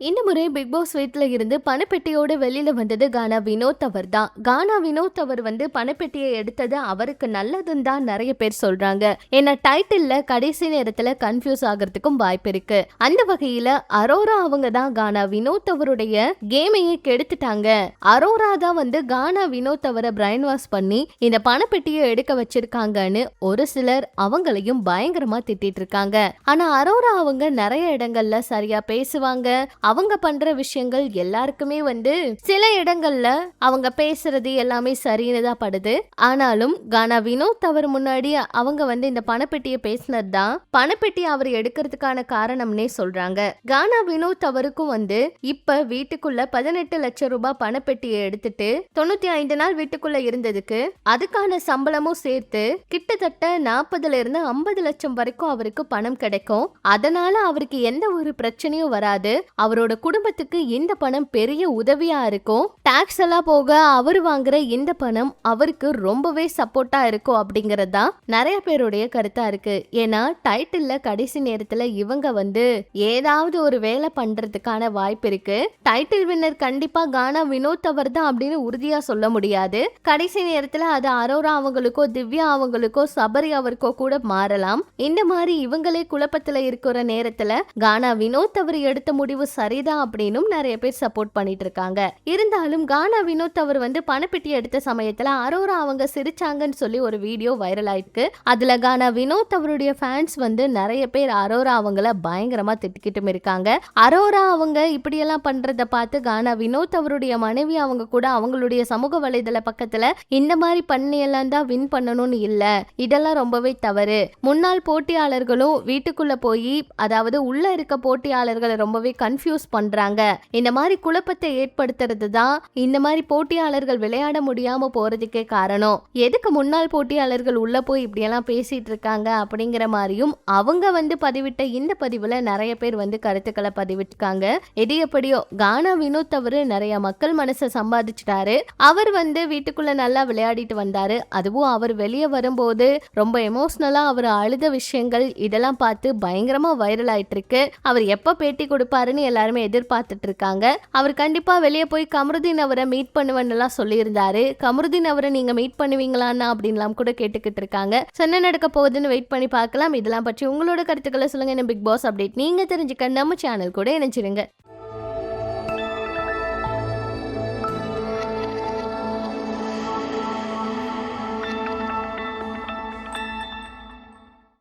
இந்த முறை big pass வீட்ல இருந்து பணப்பெட்டியோட வெளியில வந்தது கானா வினோத் அவர் தான். கானா வினோத் அவர் பணப்பெட்டியை எடுத்தது அவருக்கு நல்லதுன்னு தான் நிறைய பேர் சொல்றாங்க. ஏன்னா டைட்டில்ல கடைசி நேரத்துல கன்ஃபியூஸ் ஆகிறதுக்கும் வாய்ப்பு இருக்கு. அந்த வகையில அரோரா அவங்க தான் கானா வினோத் அவருடைய கேமையே கெடுத்துட்டாங்க. அரோரா தான் கானா வினோத் அவரை பிரைன் வாஷ் பண்ணி இந்த பணப்பெட்டியை எடுக்க வச்சிருக்காங்கன்னு ஒரு சிலர் அவங்களையும் பயங்கரமா திட்டிட்டு இருக்காங்க. ஆனா அரோரா அவங்க நிறைய இடங்கள்ல சரியா பேசுவாங்க. அவங்க பண்ற விஷயங்கள் எல்லாருக்குமே சில இடங்கள்ல அவங்க பேசுறது எல்லாமே சரின்னு தான் படுது. ஆனாலும் கானா வினோத் அவர் முன்னாடி அவங்க இந்த பணப்பெட்டியை பேசினது தான் பணப்பெட்டி அவர் எடுக்கிறதுக்கான காரணம்னே சொல்றாங்க. கானா வினோத் அவருக்கும் இப்ப வீட்டுக்குள்ள 18 லட்சம் ரூபாய் பணப்பெட்டியை எடுத்துட்டு 95 நாள் வீட்டுக்குள்ள இருந்ததுக்கு அதுக்கான சம்பளமும் சேர்த்து கிட்டத்தட்ட 40 இருந்து 50 லட்சம் வரைக்கும் அவருக்கு பணம் கிடைக்கும். அதனால அவருக்கு எந்த ஒரு பிரச்சனையும் வராது. அவரோட குடும்பத்துக்கு இந்த பணம் பெரிய உதவியா இருக்கும். டாக்ஸ் எல்லாம் போக அவர் வாங்குற இந்த பணம் அவருக்கு ரொம்பவே சப்போர்ட்டா இருக்கும் அப்படிங்கறதா நிறைய பேருடைய கருத்தா இருக்கு. ஏன்னா டைட்டில்ல கடைசி நேரத்துல இவங்க ஏதாவது ஒரு வேலை பண்றதுக்கான வாய்ப்பு இருக்கு. டைட்டில் வின்னர் கண்டிப்பா கானா வினோத் அவர் தான் அப்படின்னு உறுதியா சொல்ல முடியாது. கடைசி நேரத்துல அது அரோரா அவங்களுக்கோ திவ்யா அவங்களுக்கோ சபரி அவருக்கோ கூட மாறலாம். இந்த மாதிரி இவங்களே குழப்பத்துல இருக்கிற நேரத்துல கானா வினோத் அவர் எடுத்த முடிவு சரிதான் அப்படின்னு நிறைய பேர் சப்போர்ட் பண்ணிட்டு இருக்காங்க. இருந்தாலும் கானா வினோத் அவர் பணப்பெட்டி எடுத்த சமயத்துல அரோரா அவங்க சிரிச்சாங்கன்னு சொல்லி ஒரு வீடியோ வைரல் ஆயிருக்கு. அதுல கானா வினோத் அவருடைய ஃபேன்ஸ் நிறைய பேர் அரோரா அவங்கள பயங்கரமா திட்டிக்கிட்டும் இருக்காங்க. அரோரா அவங்க இப்படியெல்லாம் பண்றத பார்த்து கானா வினோத் அவருடைய மனைவி அவங்க கூட அவங்களுடைய சமூக வலைதள பக்கத்துல இந்த மாதிரி பண்ணியெல்லாம் தான் வின் பண்ணணும்னு இல்ல, இதெல்லாம் ரொம்பவே தவறு. முன்னாள் போட்டியாளர்களும் வீட்டுக்குள்ள போய் அதாவது உள்ள இருக்க போட்டியாளர்களை ரொம்பவே கன்ஃபியூஸ் பண்றாங்க. இந்த மாதிரி குழப்பத்தை ஏற்படுத்துறது தான் இந்த மாதிரி போட்டியாளர்கள் விளையாட முடியாம போறதுக்கே காரணம். எதுக்கு முன்னாள் போட்டியாளர்கள் உள்ள போய் இப்படியெல்லாம் பேசிட்டு இருக்காங்க அப்படிங்கிற மாதிரியும் அவங்க பதிவிட்ட இந்த பதிவுல நிறைய பேர் கருத்துக்களை பதிவிட்டிருக்காங்க. எது எப்படியோ கானா வினோத் அவரு நிறைய மக்கள் மனசை சம்பாதிச்சிட்டாரு. அவர் வீட்டுக்குள்ள நல்லா விளையாடிட்டு வந்தாரு. அதுவும் அவர் வெளியே வரும்போது ரொம்ப எமோஷனலா அவர் அழுத விஷயங்கள் இதெல்லாம் பார்த்து பயங்கரமா வைரல் ஆயிட்டு இருக்கு. அவர் எப்ப பேட்டி கொடுப்பாருன்னு எல்லாருமே எதிர்பார்த்துட்டு இருக்காங்க. அவர் கண்டிப்பா வெளியே போய் கமருதீன் அவரை மீட் பண்ணுவேன்னு எல்லாம் சொல்லியிருந்தாரு. கமருதீன் அவரை நீங்க மீட் பண்ணுவீங்களான்னா அப்படின்லாம் கூட கேட்டுக்கிட்டு இருக்காங்க. என்ன நடக்க போகுதுன்னு வெயிட் பண்ணி பார்க்கலாம். இதெல்லாம் பற்றி உங்களோட கருத்துக்களை சொல்லுங்க. பிக் பாஸ் அப்டேட் நீங்க தெரிஞ்சுக்க நம்ம சேனல் கூட இணைச்சிருங்க.